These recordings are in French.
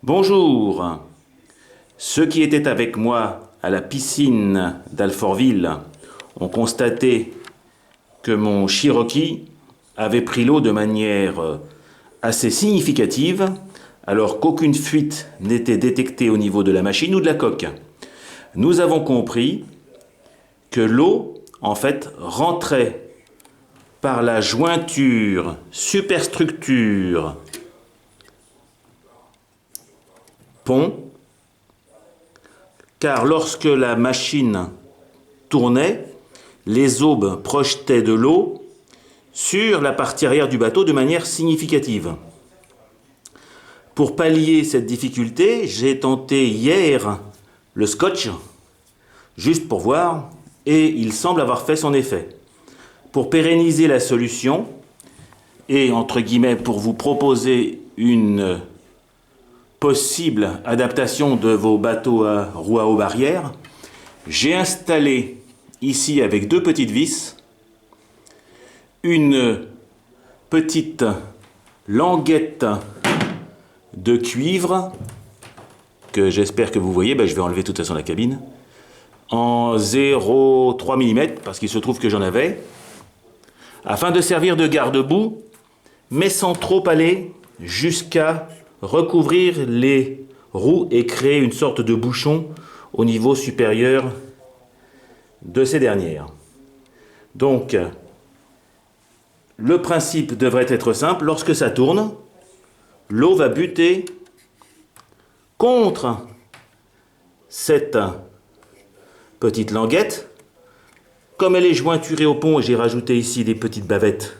Bonjour. Ceux qui étaient avec moi à la piscine d'Alfortville ont constaté que mon Cherokee avait pris l'eau de manière assez significative, alors qu'aucune fuite n'était détectée au niveau de la machine ou de la coque. Nous avons compris que l'eau, en fait, rentrait par la jointure superstructure pont, car lorsque la machine tournait, les aubes projetaient de l'eau sur la partie arrière du bateau de manière significative. Pour pallier cette difficulté, j'ai tenté hier le scotch, juste pour voir, et il semble avoir fait son effet. Pour pérenniser la solution, et entre guillemets pour vous proposer une possible adaptation de vos bateaux à roues à eau barrière, j'ai installé ici avec deux petites vis une petite languette de cuivre que j'espère que vous voyez. Je vais enlever de toute façon la cabine en 0,3 mm parce qu'il se trouve que j'en avais, afin de servir de garde-boue, mais sans trop aller jusqu'à recouvrir les roues et créer une sorte de bouchon au niveau supérieur de ces dernières. Donc, le principe devrait être simple. Lorsque ça tourne, l'eau va buter contre cette petite languette. Comme elle est jointurée au pont, et j'ai rajouté ici des petites bavettes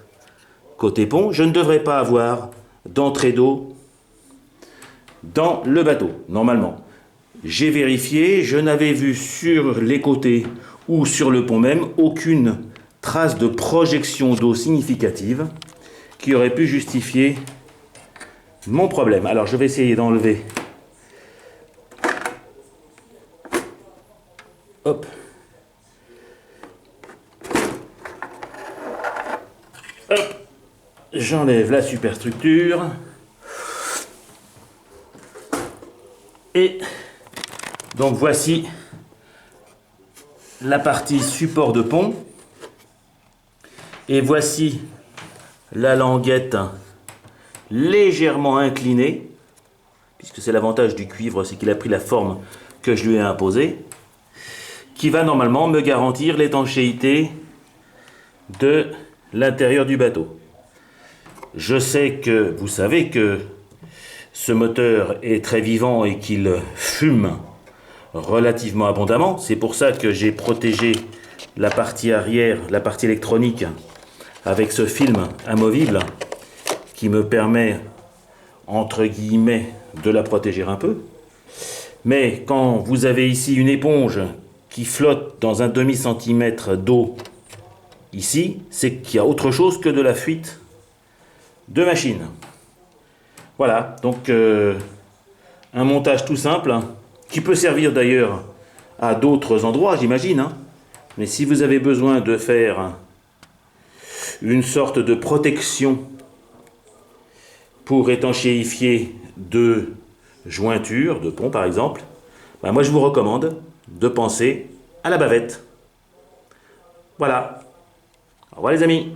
côté pont, je ne devrais pas avoir d'entrée d'eau dans le bateau, normalement. J'ai vérifié, je n'avais vu sur les côtés ou sur le pont même aucune trace de projection d'eau significative qui aurait pu justifier mon problème. Alors je vais essayer d'enlever. Hop. Hop. J'enlève la superstructure. Et donc voici la partie support de pont. Et voici la languette légèrement inclinée, puisque c'est l'avantage du cuivre, c'est qu'il a pris la forme que je lui ai imposée, qui va normalement me garantir l'étanchéité de l'intérieur du bateau. Je sais que vous savez que ce moteur est très vivant et qu'il fume relativement abondamment. C'est pour ça que j'ai protégé la partie arrière, la partie électronique, avec ce film amovible qui me permet, entre guillemets, de la protéger un peu. Mais quand vous avez ici une éponge qui flotte dans un demi-centimètre d'eau, ici, c'est qu'il y a autre chose que de la fuite de machine. Voilà, donc un montage tout simple, qui peut servir d'ailleurs à d'autres endroits, j'imagine. Mais si vous avez besoin de faire une sorte de protection pour étanchéifier deux jointures de pont par exemple, moi je vous recommande de penser à la bavette. Voilà. Au revoir les amis.